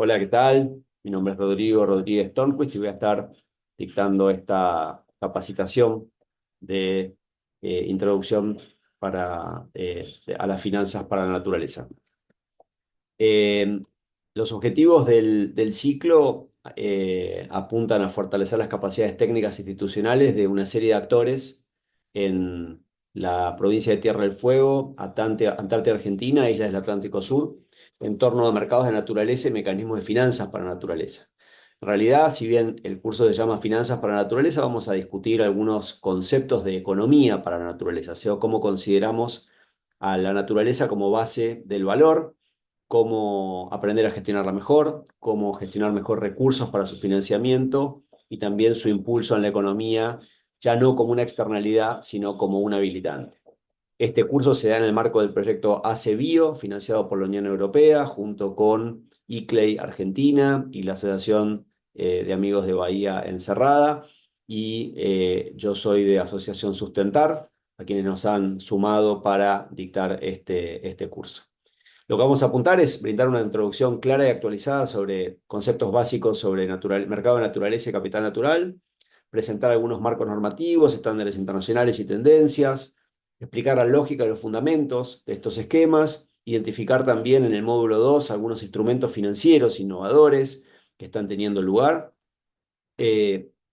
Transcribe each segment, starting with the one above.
Hola, ¿qué tal? Mi nombre es Rodrigo Rodríguez Tornquist y voy a estar dictando esta capacitación de introducción a las finanzas para la naturaleza. Eh, los objetivos del ciclo apuntan a fortalecer las capacidades técnicas institucionales de una serie de actores en la provincia de Tierra del Fuego, Antártida Argentina e Islas del Atlántico Sur, en torno a mercados de naturaleza y mecanismos de finanzas para la naturaleza. En realidad, si bien el curso se llama Finanzas para la Naturaleza, vamos a discutir algunos conceptos de economía para la naturaleza, o sea, cómo consideramos a la naturaleza como base del valor, cómo aprender a gestionarla mejor, cómo gestionar mejor recursos para su financiamiento y también su impulso en la economía, ya no como una externalidad, sino como un habilitante. Este curso se da en el marco del proyecto ACEBIO, financiado por la Unión Europea, junto con ICLEI Argentina y la Asociación de Amigos de Bahía Encerrada. Y yo soy de Asociación Sustentar, a quienes nos han sumado para dictar este curso. Lo que vamos a apuntar es brindar una introducción clara y actualizada sobre conceptos básicos sobre mercado de naturaleza y capital natural, presentar algunos marcos normativos, estándares internacionales y tendencias, explicar la lógica y los fundamentos de estos esquemas, identificar también en el módulo 2 algunos instrumentos financieros innovadores que están teniendo lugar,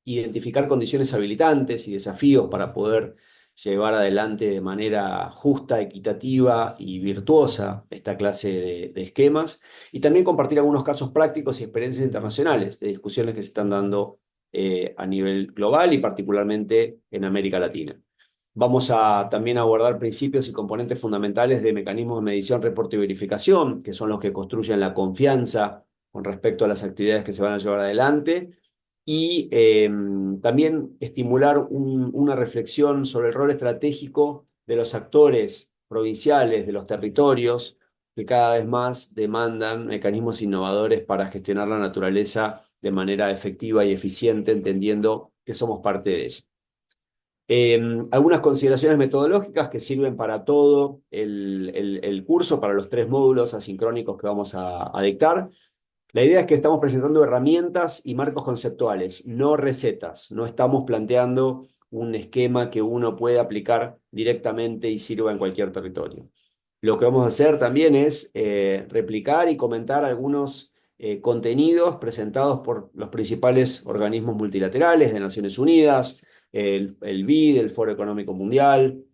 identificar condiciones habilitantes y desafíos para poder llevar adelante de manera justa, equitativa y virtuosa esta clase de esquemas, y también compartir algunos casos prácticos y experiencias internacionales de discusiones que se están dando a nivel global y particularmente en América Latina. Vamos a también abordar principios y componentes fundamentales de mecanismos de medición, reporte y verificación, que son los que construyen la confianza con respecto a las actividades que se van a llevar adelante, y también estimular una reflexión sobre el rol estratégico de los actores provinciales, de los territorios, que cada vez más demandan mecanismos innovadores para gestionar la naturaleza de manera efectiva y eficiente, entendiendo que somos parte de ella. Algunas consideraciones metodológicas que sirven para todo el curso, para los tres módulos asincrónicos que vamos a dictar. La idea es que estamos presentando herramientas y marcos conceptuales, no recetas. No estamos planteando un esquema que uno pueda aplicar directamente y sirva en cualquier territorio. Lo que vamos a hacer también es replicar y comentar algunos contenidos presentados por los principales organismos multilaterales de Naciones Unidas, el BID, el Foro Económico Mundial,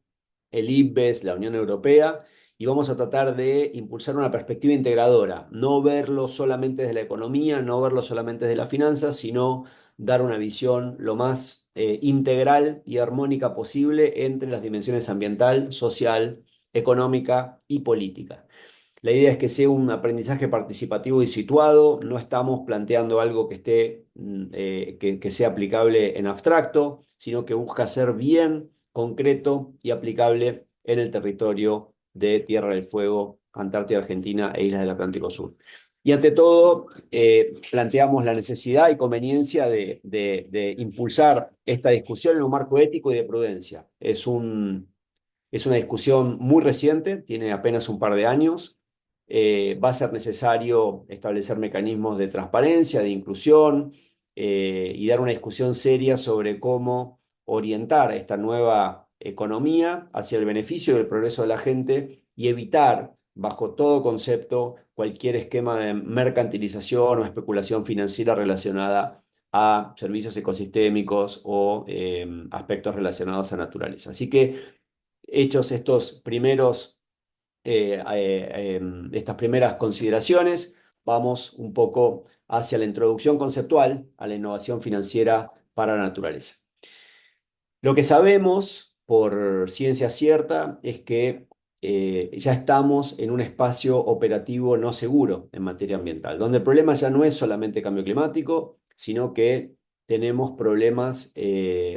el IPBES, la Unión Europea, y vamos a tratar de impulsar una perspectiva integradora, no verlo solamente desde la economía, no verlo solamente desde las finanzas, sino dar una visión lo más integral y armónica posible entre las dimensiones ambiental, social, económica y política. La idea es que sea un aprendizaje participativo y situado, no estamos planteando algo que que sea aplicable en abstracto, sino que busca ser bien concreto y aplicable en el territorio de Tierra del Fuego, Antártida Argentina e Islas del Atlántico Sur. Y ante todo, planteamos la necesidad y conveniencia de impulsar esta discusión en un marco ético y de prudencia. Es una discusión muy reciente, tiene apenas un par de años. Va a ser necesario establecer mecanismos de transparencia, de inclusión, y dar una discusión seria sobre cómo orientar esta nueva economía hacia el beneficio y el progreso de la gente y evitar, bajo todo concepto, cualquier esquema de mercantilización o especulación financiera relacionada a servicios ecosistémicos o aspectos relacionados a naturaleza. Así que hechos estas primeras consideraciones, vamos un poco hacia la introducción conceptual a la innovación financiera para la naturaleza. Lo que sabemos por ciencia cierta es que ya estamos en un espacio operativo no seguro en materia ambiental, donde el problema ya no es solamente cambio climático, sino que tenemos problemas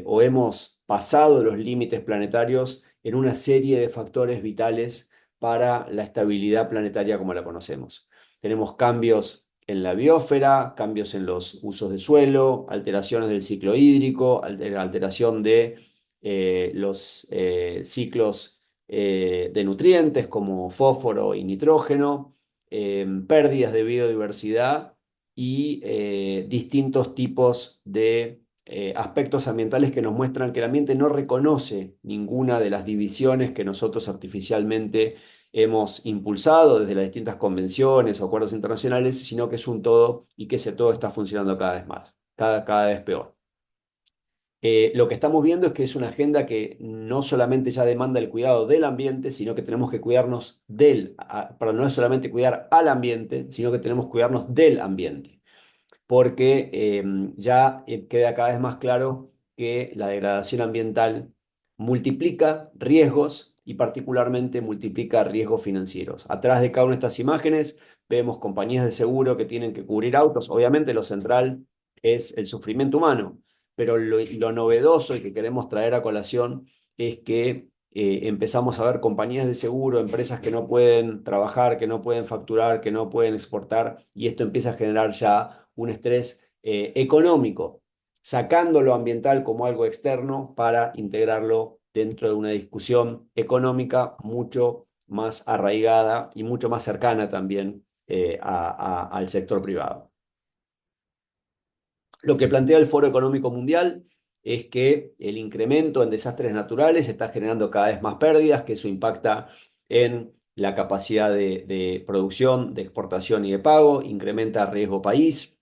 o hemos pasado los límites planetarios en una serie de factores vitales para la estabilidad planetaria como la conocemos. Tenemos cambios en la biosfera, cambios en los usos de suelo, alteraciones del ciclo hídrico, alteración de los ciclos de nutrientes como fósforo y nitrógeno, pérdidas de biodiversidad y distintos tipos de aspectos ambientales que nos muestran que el ambiente no reconoce ninguna de las divisiones que nosotros artificialmente hemos impulsado desde las distintas convenciones o acuerdos internacionales, sino que es un todo y que ese todo está funcionando cada vez más, cada vez peor. Lo que estamos viendo es que es una agenda que no solamente ya demanda el cuidado del ambiente, sino que tenemos que cuidarnos para no es solamente cuidar al ambiente, sino que tenemos que cuidarnos del ambiente, porque ya queda cada vez más claro que la degradación ambiental multiplica riesgos y particularmente multiplica riesgos financieros. Atrás de cada una de estas imágenes vemos compañías de seguro que tienen que cubrir autos. Obviamente lo central es el sufrimiento humano, pero lo novedoso y que queremos traer a colación es que empezamos a ver compañías de seguro, empresas que no pueden trabajar, que no pueden facturar, que no pueden exportar, y esto empieza a generar ya un estrés económico, sacando lo ambiental como algo externo para integrarlo dentro de una discusión económica mucho más arraigada y mucho más cercana también al sector privado. Lo que plantea el Foro Económico Mundial es que el incremento en desastres naturales está generando cada vez más pérdidas, que eso impacta en la capacidad de producción, de exportación y de pago, incrementa riesgo país,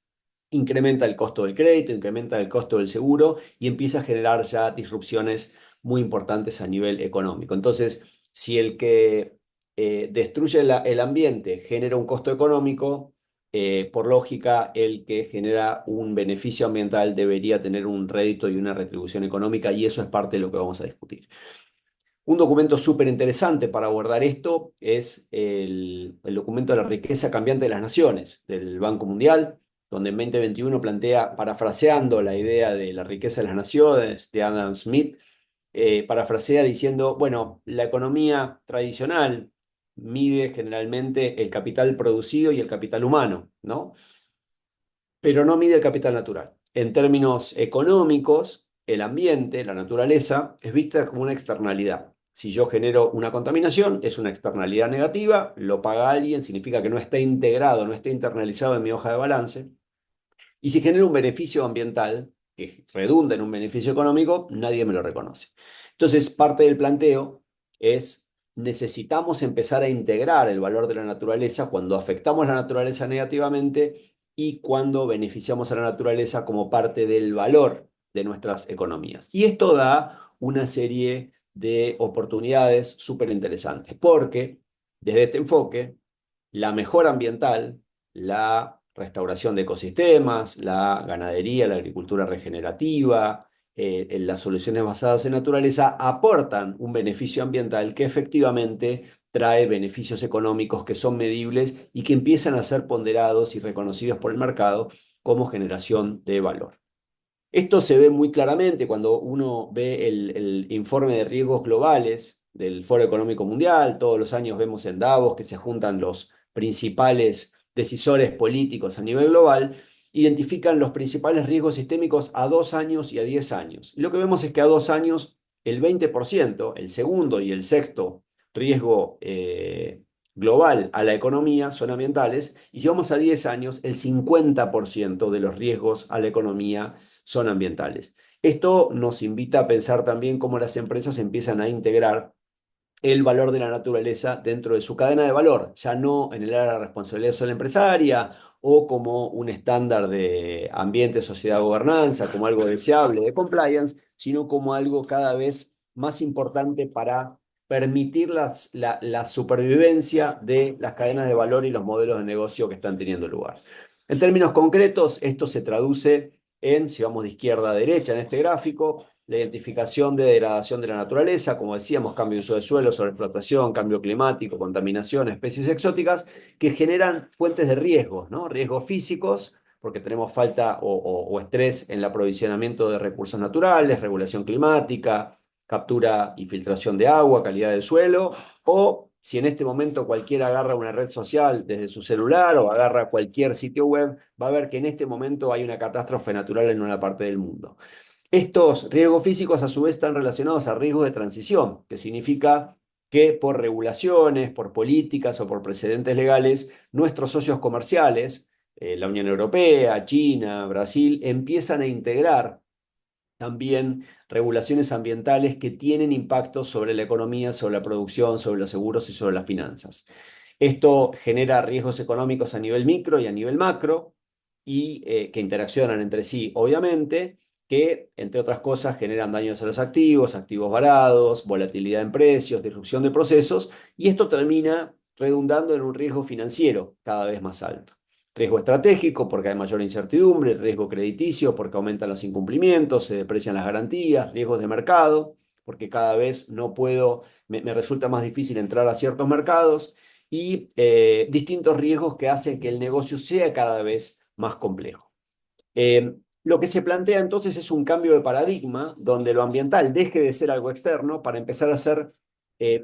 incrementa el costo del crédito, incrementa el costo del seguro y empieza a generar ya disrupciones muy importantes a nivel económico. Entonces, si el que destruye el ambiente genera un costo económico, por lógica, el que genera un beneficio ambiental debería tener un rédito y una retribución económica, y eso es parte de lo que vamos a discutir. Un documento súper interesante para abordar esto es el documento de la riqueza cambiante de las naciones del Banco Mundial, donde en 2021 plantea, parafraseando la idea de la riqueza de las naciones de Adam Smith, parafrasea diciendo, bueno, la economía tradicional mide generalmente el capital producido y el capital humano, ¿no? Pero no mide el capital natural. En términos económicos, el ambiente, la naturaleza, es vista como una externalidad. Si yo genero una contaminación, es una externalidad negativa, lo paga alguien, significa que no está integrado, no está internalizado en mi hoja de balance. Y si genero un beneficio ambiental, que redunda en un beneficio económico, nadie me lo reconoce. Entonces, parte del planteo es, necesitamos empezar a integrar el valor de la naturaleza cuando afectamos la naturaleza negativamente y cuando beneficiamos a la naturaleza como parte del valor de nuestras economías. Y esto da una serie de oportunidades súper interesantes, porque desde este enfoque, la mejora ambiental, la restauración de ecosistemas, la ganadería, la agricultura regenerativa, las soluciones basadas en naturaleza aportan un beneficio ambiental que efectivamente trae beneficios económicos que son medibles y que empiezan a ser ponderados y reconocidos por el mercado como generación de valor. Esto se ve muy claramente cuando uno ve el informe de riesgos globales del Foro Económico Mundial. Todos los años vemos en Davos que se juntan los principales decisores políticos a nivel global, identifican los principales riesgos sistémicos a 2 años y a 10 años. Y lo que vemos es que a 2 años el 20%, el segundo y el sexto riesgo global a la economía son ambientales, y si vamos a 10 años, el 50% de los riesgos a la economía son ambientales. Esto nos invita a pensar también cómo las empresas empiezan a integrar el valor de la naturaleza dentro de su cadena de valor, ya no en el área de responsabilidad social empresaria o como un estándar de ambiente, sociedad, gobernanza, como algo deseable de compliance, sino como algo cada vez más importante para permitir la supervivencia de las cadenas de valor y los modelos de negocio que están teniendo lugar. En términos concretos, esto se traduce en, si vamos de izquierda a derecha en este gráfico, la identificación de degradación de la naturaleza, como decíamos, cambio de uso de suelo, sobreexplotación, cambio climático, contaminación, especies exóticas, que generan fuentes de riesgos, ¿no? Riesgos físicos, porque tenemos falta o estrés en el aprovisionamiento de recursos naturales, regulación climática, captura y filtración de agua, calidad del suelo, o si en este momento cualquiera agarra una red social desde su celular o agarra cualquier sitio web, va a ver que en este momento hay una catástrofe natural en una parte del mundo. Estos riesgos físicos a su vez están relacionados a riesgos de transición, que significa que por regulaciones, por políticas o por precedentes legales, nuestros socios comerciales la Unión Europea, China, Brasil, empiezan a integrar también regulaciones ambientales que tienen impacto sobre la economía, sobre la producción, sobre los seguros y sobre las finanzas. Esto genera riesgos económicos a nivel micro y a nivel macro y que interaccionan entre sí, obviamente, que entre otras cosas generan daños a los activos, activos varados, volatilidad en precios, disrupción de procesos y esto termina redundando en un riesgo financiero cada vez más alto. Riesgo estratégico porque hay mayor incertidumbre, riesgo crediticio porque aumentan los incumplimientos, se deprecian las garantías, riesgos de mercado porque cada vez no puedo, me resulta más difícil entrar a ciertos mercados y distintos riesgos que hacen que el negocio sea cada vez más complejo. Lo que se plantea entonces es un cambio de paradigma donde lo ambiental deje de ser algo externo para empezar a ser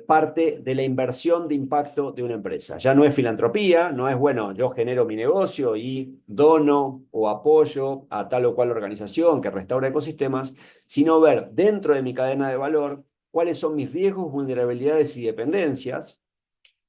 parte de la inversión de impacto de una empresa. Ya no es filantropía, no es, bueno, yo genero mi negocio y dono o apoyo a tal o cual organización que restaura ecosistemas, sino ver dentro de mi cadena de valor cuáles son mis riesgos, vulnerabilidades y dependencias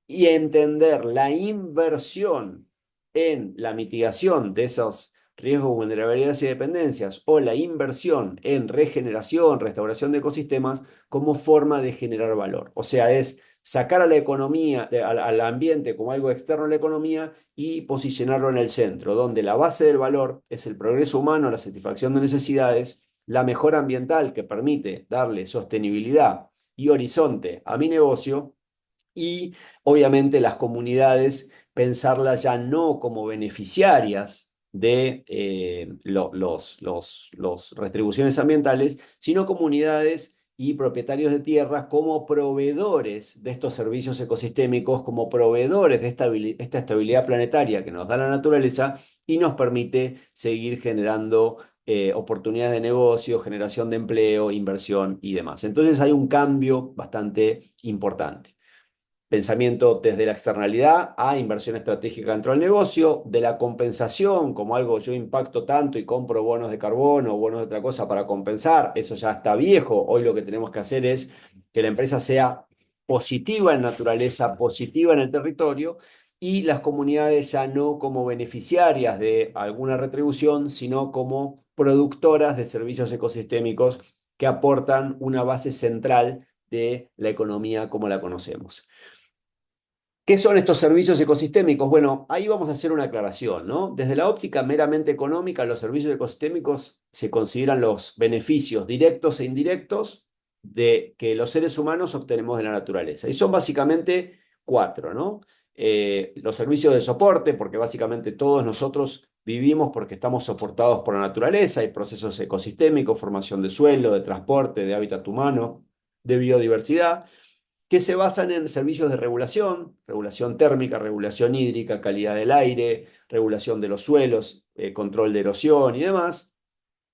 y entender la inversión en la mitigación de esos riesgos, vulnerabilidades y dependencias o la inversión en regeneración, restauración de ecosistemas como forma de generar valor. O sea, es sacar a la economía, al ambiente como algo externo a la economía y posicionarlo en el centro, donde la base del valor es el progreso humano, la satisfacción de necesidades, la mejora ambiental que permite darle sostenibilidad y horizonte a mi negocio y obviamente las comunidades pensarlas ya no como beneficiarias de los retribuciones ambientales, sino comunidades y propietarios de tierras como proveedores de estos servicios ecosistémicos, como proveedores de esta estabilidad planetaria que nos da la naturaleza y nos permite seguir generando oportunidades de negocio, generación de empleo, inversión y demás. Entonces hay un cambio bastante importante. Pensamiento desde la externalidad a inversión estratégica dentro del negocio, de la compensación como algo yo impacto tanto y compro bonos de carbono o bonos de otra cosa para compensar, eso ya está viejo. Hoy lo que tenemos que hacer es que la empresa sea positiva en naturaleza, positiva en el territorio y las comunidades ya no como beneficiarias de alguna retribución, sino como productoras de servicios ecosistémicos que aportan una base central de la economía como la conocemos. ¿Qué son estos servicios ecosistémicos? Bueno, ahí vamos a hacer una aclaración, ¿no? Desde la óptica meramente económica, los servicios ecosistémicos se consideran los beneficios directos e indirectos de que los seres humanos obtenemos de la naturaleza. Y son básicamente cuatro, ¿no? Los servicios de soporte, porque básicamente todos nosotros vivimos porque estamos soportados por la naturaleza, hay procesos ecosistémicos, formación de suelo, de transporte, de hábitat humano, de biodiversidad que se basan en servicios de regulación, regulación térmica, regulación hídrica, calidad del aire, regulación de los suelos, control de erosión y demás.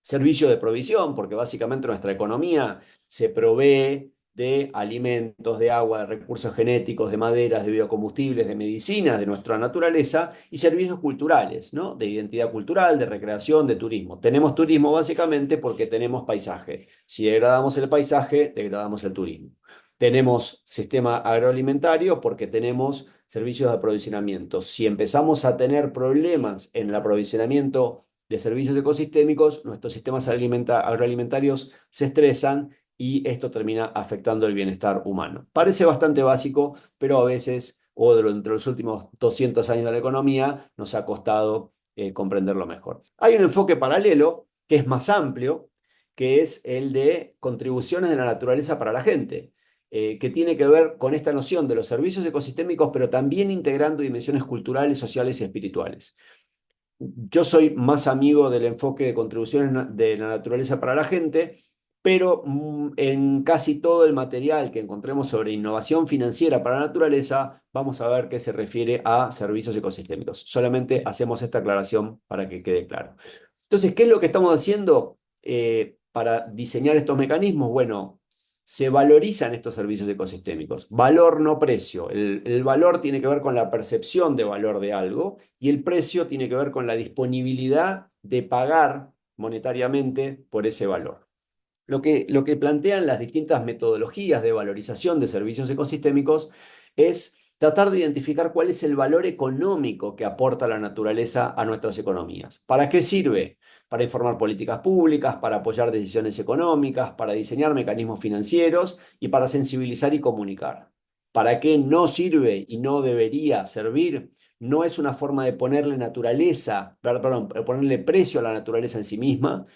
Servicio de provisión, porque básicamente nuestra economía se provee de alimentos, de agua, de recursos genéticos, de maderas, de biocombustibles, de medicinas, de nuestra naturaleza, y servicios culturales, ¿no? De identidad cultural, de recreación, de turismo. Tenemos turismo básicamente porque tenemos paisaje. Si degradamos el paisaje, degradamos el turismo. Tenemos sistema agroalimentario porque tenemos servicios de aprovisionamiento. Si empezamos a tener problemas en el aprovisionamiento de servicios ecosistémicos, nuestros sistemas agroalimentarios se estresan y esto termina afectando el bienestar humano. Parece bastante básico, pero a veces, o entre los últimos 200 años de la economía, nos ha costado comprenderlo mejor. Hay un enfoque paralelo que es más amplio, que es el de contribuciones de la naturaleza para la gente, que tiene que ver con esta noción de los servicios ecosistémicos, pero también integrando dimensiones culturales, sociales y espirituales. Yo soy más amigo del enfoque de contribuciones de la naturaleza para la gente, pero en casi todo el material que encontremos sobre innovación financiera para la naturaleza, vamos a ver que se refiere a servicios ecosistémicos. Solamente hacemos esta aclaración para que quede claro. Entonces, ¿qué es lo que estamos haciendo para diseñar estos mecanismos? Bueno, se valorizan estos servicios ecosistémicos. Valor, no precio. El valor tiene que ver con la percepción de valor de algo y el precio tiene que ver con la disponibilidad de pagar monetariamente por ese valor. Lo que plantean las distintas metodologías de valorización de servicios ecosistémicos es tratar de identificar cuál es el valor económico que aporta la naturaleza a nuestras economías. ¿Para qué sirve? Para informar políticas públicas, para apoyar decisiones económicas, para diseñar mecanismos financieros y para sensibilizar y comunicar. ¿Para qué no sirve y no debería servir? No es una forma de ponerle naturaleza, perdón, ponerle precio a la naturaleza en sí misma.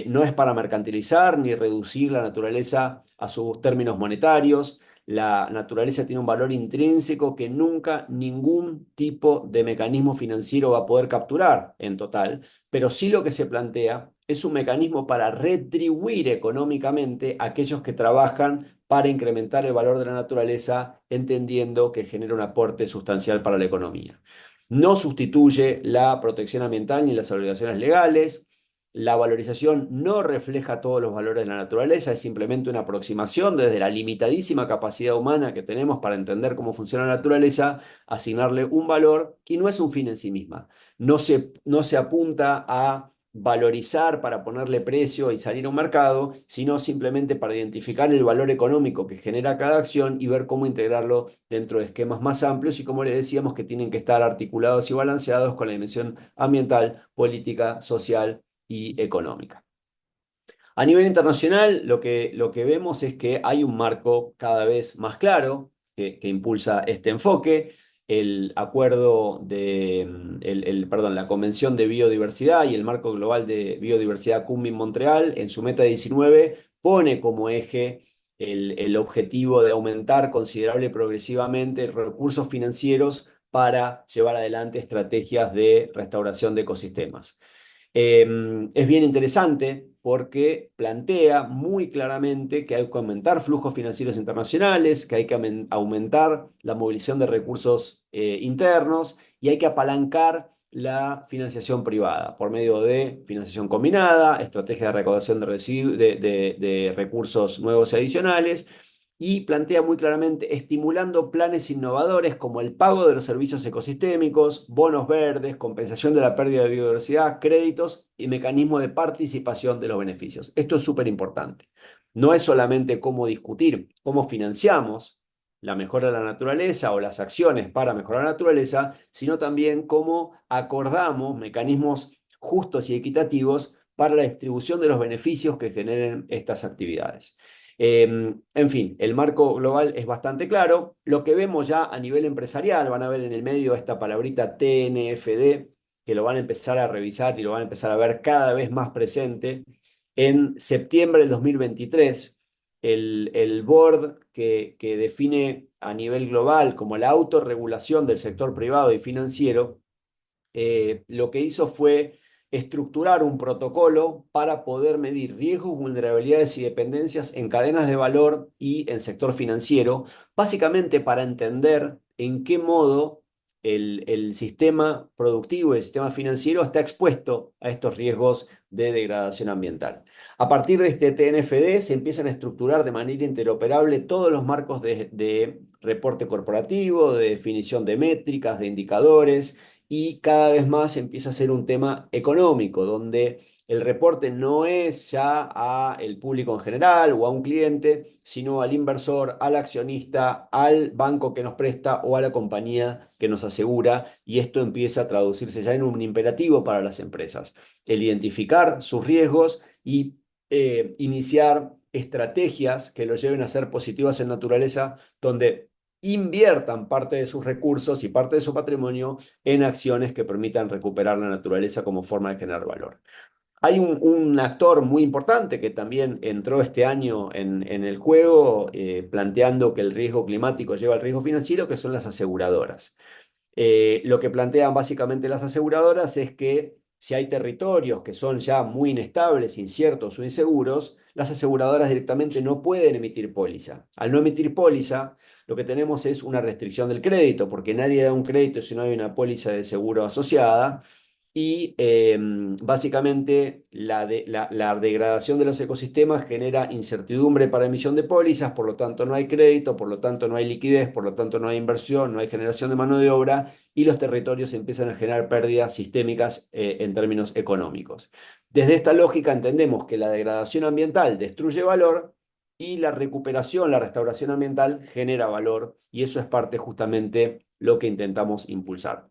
No es para mercantilizar ni reducir la naturaleza a sus términos monetarios. La naturaleza tiene un valor intrínseco que nunca ningún tipo de mecanismo financiero va a poder capturar en total, pero sí lo que se plantea es un mecanismo para retribuir económicamente a aquellos que trabajan para incrementar el valor de la naturaleza, entendiendo que genera un aporte sustancial para la economía. No sustituye la protección ambiental ni las obligaciones legales. La valorización no refleja todos los valores de la naturaleza, es simplemente una aproximación desde la limitadísima capacidad humana que tenemos para entender cómo funciona la naturaleza, asignarle un valor y no es un fin en sí misma. No se apunta a valorizar para ponerle precio y salir a un mercado, sino simplemente para identificar el valor económico que genera cada acción y ver cómo integrarlo dentro de esquemas más amplios y como le decíamos que tienen que estar articulados y balanceados con la dimensión ambiental, política, social y económica. A nivel internacional, lo que vemos es que hay un marco cada vez más claro que impulsa este enfoque. El acuerdo perdón, la Convención de Biodiversidad y el Marco Global de Biodiversidad Kunming-Montreal, en su meta 19, pone como eje el objetivo de aumentar considerable y progresivamente recursos financieros para llevar adelante estrategias de restauración de ecosistemas. Es bien interesante porque plantea muy claramente que hay que aumentar flujos financieros internacionales, que hay que aumentar la movilización de recursos internos y hay que apalancar la financiación privada por medio de financiación combinada, estrategia de recaudación de recursos nuevos y adicionales y plantea muy claramente estimulando planes innovadores como el pago de los servicios ecosistémicos, bonos verdes, compensación de la pérdida de biodiversidad, créditos y mecanismo de participación de los beneficios. Esto es súper importante. No es solamente cómo discutir, cómo financiamos la mejora de la naturaleza o las acciones para mejorar la naturaleza, sino también cómo acordamos mecanismos justos y equitativos para la distribución de los beneficios que generen estas actividades. En fin, el marco global es bastante claro. Lo que vemos ya a nivel empresarial, van a ver en el medio esta palabrita TNFD, que lo van a empezar a revisar y lo van a empezar a ver cada vez más presente. En septiembre del 2023, el board que define a nivel global como la autorregulación del sector privado y financiero, lo que hizo fue estructurar un protocolo para poder medir riesgos, vulnerabilidades y dependencias en cadenas de valor y en sector financiero, básicamente para entender en qué modo el sistema productivo y el sistema financiero está expuesto a estos riesgos de degradación ambiental. A partir de este TNFD se empiezan a estructurar de manera interoperable todos los marcos de reporte corporativo, de definición de métricas, de indicadores, y cada vez más empieza a ser un tema económico, donde el reporte no es ya a el público en general o a un cliente, sino al inversor, al accionista, al banco que nos presta o a la compañía que nos asegura, y esto empieza a traducirse ya en un imperativo para las empresas, el identificar sus riesgos y iniciar estrategias que lo lleven a ser positivas en naturaleza, donde inviertan parte de sus recursos y parte de su patrimonio en acciones que permitan recuperar la naturaleza como forma de generar valor. Hay un actor muy importante que también entró este año en el juego, planteando que el riesgo climático lleva al riesgo financiero, que son las aseguradoras. Lo que plantean básicamente las aseguradoras es que si hay territorios que son ya muy inestables, inciertos o inseguros, las aseguradoras directamente no pueden emitir póliza. Al no emitir póliza, lo que tenemos es una restricción del crédito, porque nadie da un crédito si no hay una póliza de seguro asociada. Y básicamente la degradación de los ecosistemas genera incertidumbre para emisión de pólizas, por lo tanto no hay crédito, por lo tanto no hay liquidez, por lo tanto no hay inversión, no hay generación de mano de obra y los territorios empiezan a generar pérdidas sistémicas en términos económicos. Desde esta lógica entendemos que la degradación ambiental destruye valor y la recuperación, la restauración ambiental genera valor y eso es parte justamente lo que intentamos impulsar.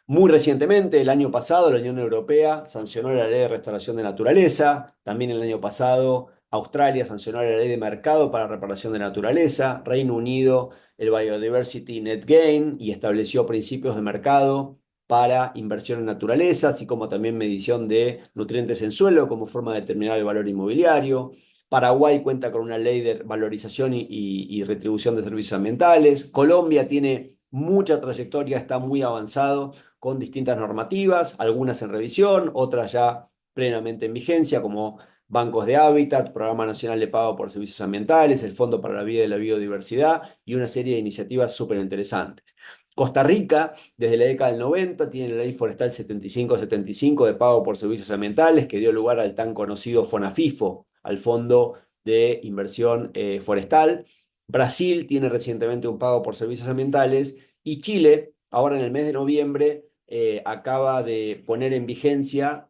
Muy recientemente, el año pasado, la Unión Europea sancionó la Ley de Restauración de Naturaleza. También el año pasado, Australia sancionó la Ley de Mercado para Reparación de Naturaleza. Reino Unido, el Biodiversity Net Gain y estableció principios de mercado para inversión en naturaleza, así como también medición de nutrientes en suelo como forma de determinar el valor inmobiliario. Paraguay cuenta con una ley de valorización y retribución de servicios ambientales. Colombia tiene mucha trayectoria, está muy avanzado con distintas normativas, algunas en revisión, otras ya plenamente en vigencia, como bancos de hábitat, Programa Nacional de Pago por Servicios Ambientales, el Fondo para la Vida y la Biodiversidad y una serie de iniciativas súper interesantes. Costa Rica, desde la década del 90, tiene la Ley Forestal 7575 de pago por servicios ambientales, que dio lugar al tan conocido FONAFIFO, al Fondo de Inversión Forestal. Brasil tiene recientemente un pago por servicios ambientales y Chile, ahora en el mes de noviembre, acaba de poner en vigencia,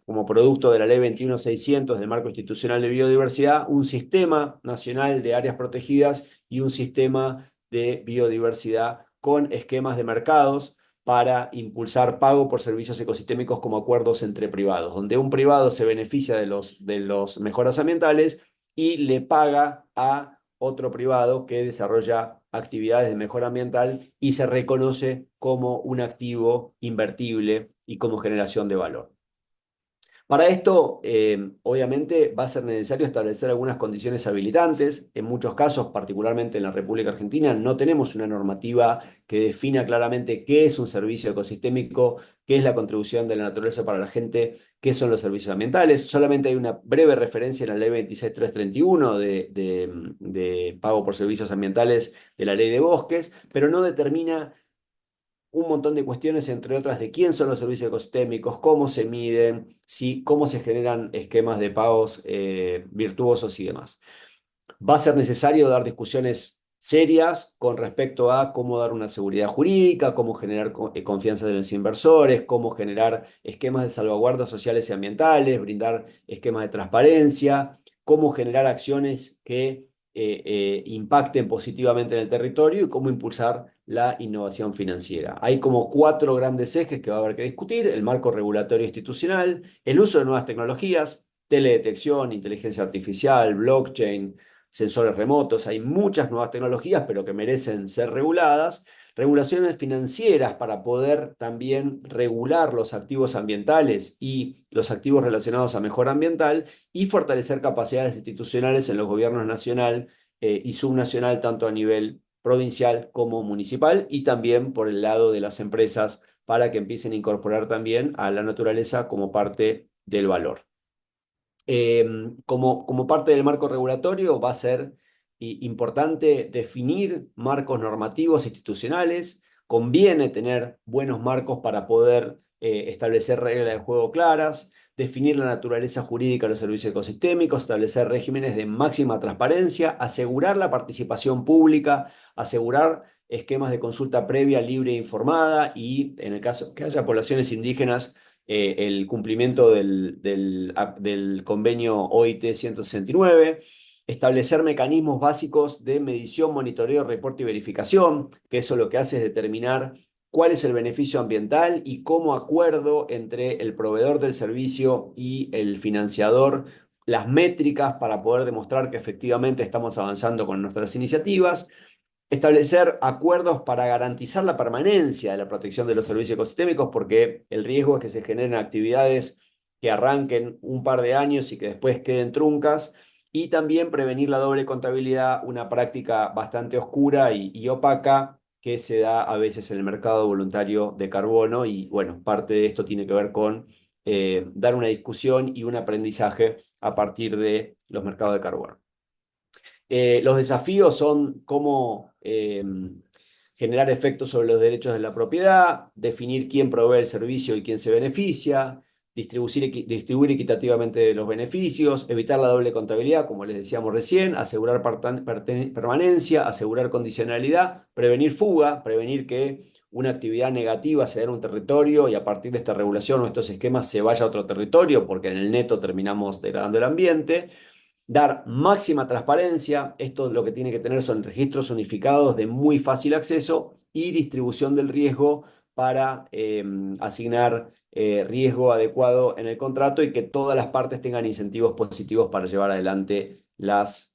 como producto de la Ley 21600 del Marco Institucional de Biodiversidad, un sistema nacional de áreas protegidas y un sistema de biodiversidad con esquemas de mercados para impulsar pago por servicios ecosistémicos como acuerdos entre privados, donde un privado se beneficia de los mejoras ambientales y le paga a otro privado que desarrolla actividades de mejora ambiental y se reconoce como un activo invertible y como generación de valor. Para esto, obviamente, va a ser necesario establecer algunas condiciones habilitantes. En muchos casos, particularmente en la República Argentina, no tenemos una normativa que defina claramente qué es un servicio ecosistémico, qué es la contribución de la naturaleza para la gente, qué son los servicios ambientales. Solamente hay una breve referencia en la Ley 26331 de pago por servicios ambientales de la Ley de Bosques, pero no determina un montón de cuestiones, entre otras, de quién son los servicios ecosistémicos, cómo se miden, cómo se generan esquemas de pagos virtuosos y demás. Va a ser necesario dar discusiones serias con respecto a cómo dar una seguridad jurídica, cómo generar confianza de los inversores, cómo generar esquemas de salvaguardas sociales y ambientales, brindar esquemas de transparencia, cómo generar acciones que impacten positivamente en el territorio y cómo impulsar la innovación financiera. Hay como 4 grandes ejes que va a haber que discutir: el marco regulatorio institucional, el uso de nuevas tecnologías, teledetección, inteligencia artificial, blockchain, sensores remotos. Hay muchas nuevas tecnologías, pero que merecen ser reguladas. Regulaciones financieras para poder también regular los activos ambientales y los activos relacionados a mejora ambiental y fortalecer capacidades institucionales en los gobiernos nacional y subnacional, tanto a nivel provincial como municipal, y también por el lado de las empresas para que empiecen a incorporar también a la naturaleza como parte del valor. Como parte del marco regulatorio va a ser importante definir marcos normativos institucionales. Conviene tener buenos marcos para poder establecer reglas de juego claras, definir la naturaleza jurídica de los servicios ecosistémicos, establecer regímenes de máxima transparencia, asegurar la participación pública, asegurar esquemas de consulta previa, libre e informada, y en el caso que haya poblaciones indígenas, el cumplimiento del convenio OIT 169, establecer mecanismos básicos de medición, monitoreo, reporte y verificación, que eso lo que hace es determinar cuál es el beneficio ambiental y cómo acuerdo entre el proveedor del servicio y el financiador, las métricas para poder demostrar que efectivamente estamos avanzando con nuestras iniciativas. Establecer acuerdos para garantizar la permanencia de la protección de los servicios ecosistémicos, porque el riesgo es que se generen actividades que arranquen un par de años y que después queden truncas, y también prevenir la doble contabilidad, una práctica bastante oscura y opaca que se da a veces en el mercado voluntario de carbono, y bueno, parte de esto tiene que ver con dar una discusión y un aprendizaje a partir de los mercados de carbono. Los desafíos son cómo generar efectos sobre los derechos de la propiedad, definir quién provee el servicio y quién se beneficia, distribuir equitativamente los beneficios, evitar la doble contabilidad, como les decíamos recién, asegurar permanencia, asegurar condicionalidad, prevenir fuga, prevenir que una actividad negativa se dé en un territorio y a partir de esta regulación o estos esquemas se vaya a otro territorio, porque en el neto terminamos degradando el ambiente. dar máxima transparencia. Esto lo que tiene que tener son registros unificados de muy fácil acceso y distribución del riesgo para asignar riesgo adecuado en el contrato y que todas las partes tengan incentivos positivos para llevar adelante las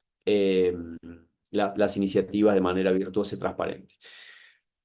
iniciativas de manera virtuosa y transparente.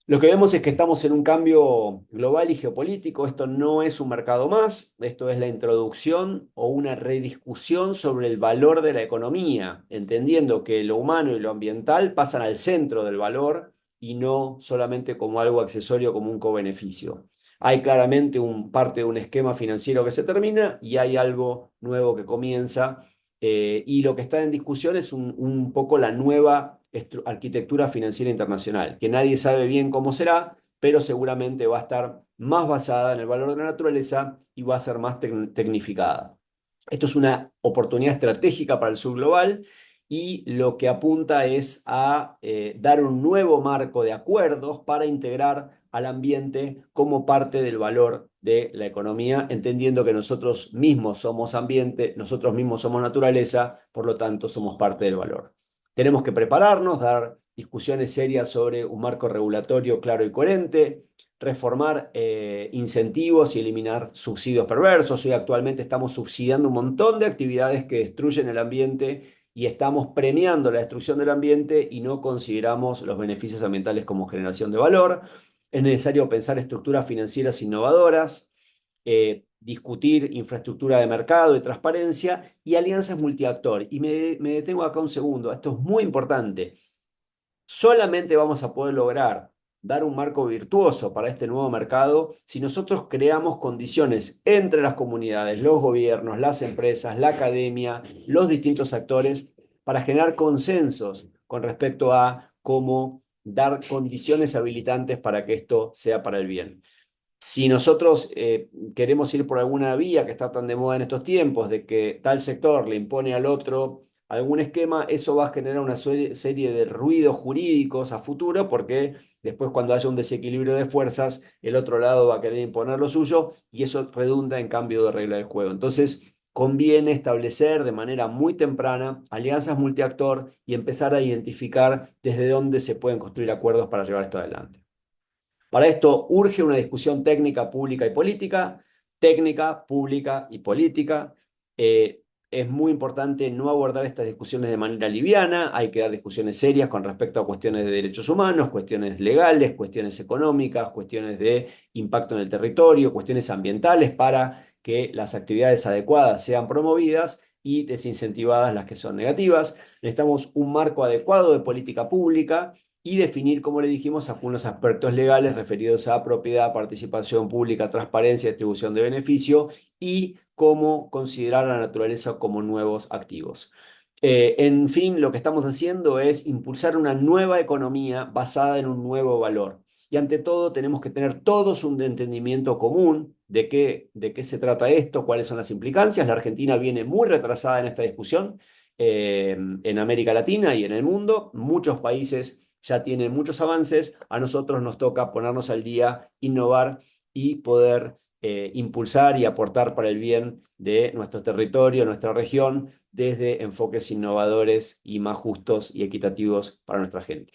Lo que vemos es que estamos en un cambio global y geopolítico. Esto no es un mercado más, esto es la introducción o una rediscusión sobre el valor de la economía, entendiendo que lo humano y lo ambiental pasan al centro del valor y no solamente como algo accesorio, como un cobeneficio. Hay claramente parte de un esquema financiero que se termina y hay algo nuevo que comienza. Y lo que está en discusión es un poco la nueva arquitectura financiera internacional, que nadie sabe bien cómo será, pero seguramente va a estar más basada en el valor de la naturaleza y va a ser más tecnificada. Esto es una oportunidad estratégica para el sur global y lo que apunta es a dar un nuevo marco de acuerdos para integrar al ambiente como parte del valor de la economía, entendiendo que nosotros mismos somos ambiente, nosotros mismos somos naturaleza, por lo tanto somos parte del valor. Tenemos que prepararnos, dar discusiones serias sobre un marco regulatorio claro y coherente, reformar incentivos y eliminar subsidios perversos. Hoy actualmente estamos subsidiando un montón de actividades que destruyen el ambiente y estamos premiando la destrucción del ambiente y no consideramos los beneficios ambientales como generación de valor. Es necesario pensar estructuras financieras innovadoras, discutir infraestructura de mercado y transparencia y alianzas multiactor. Y me detengo acá un segundo, esto es muy importante. Solamente vamos a poder lograr dar un marco virtuoso para este nuevo mercado si nosotros creamos condiciones entre las comunidades, los gobiernos, las empresas, la academia, los distintos actores, para generar consensos con respecto a cómo dar condiciones habilitantes para que esto sea para el bien. Si nosotros queremos ir por alguna vía que está tan de moda en estos tiempos, de que tal sector le impone al otro algún esquema, eso va a generar una serie de ruidos jurídicos a futuro, porque después cuando haya un desequilibrio de fuerzas, el otro lado va a querer imponer lo suyo y eso redunda en cambio de regla del juego. Entonces, conviene establecer de manera muy temprana alianzas multiactor y empezar a identificar desde dónde se pueden construir acuerdos para llevar esto adelante. Para esto urge una discusión técnica, pública y política. Es muy importante no abordar estas discusiones de manera liviana, hay que dar discusiones serias con respecto a cuestiones de derechos humanos, cuestiones legales, cuestiones económicas, cuestiones de impacto en el territorio, cuestiones ambientales para que las actividades adecuadas sean promovidas y desincentivadas las que son negativas. Necesitamos un marco adecuado de política pública y definir, como le dijimos, algunos aspectos legales referidos a propiedad, participación pública, transparencia, distribución de beneficio y cómo considerar a la naturaleza como nuevos activos. En fin, lo que estamos haciendo es impulsar una nueva economía basada en un nuevo valor. Y ante todo, tenemos que tener todos un entendimiento común de qué se trata esto, cuáles son las implicancias. La Argentina viene muy retrasada en esta discusión en América Latina y en el mundo. Muchos países ya tienen muchos avances, a nosotros nos toca ponernos al día, innovar y poder impulsar y aportar para el bien de nuestro territorio, nuestra región, desde enfoques innovadores y más justos y equitativos para nuestra gente.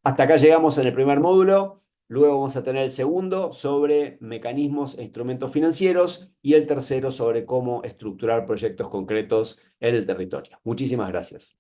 Hasta acá llegamos en el primer módulo, luego vamos a tener el segundo sobre mecanismos e instrumentos financieros y el tercero sobre cómo estructurar proyectos concretos en el territorio. Muchísimas gracias.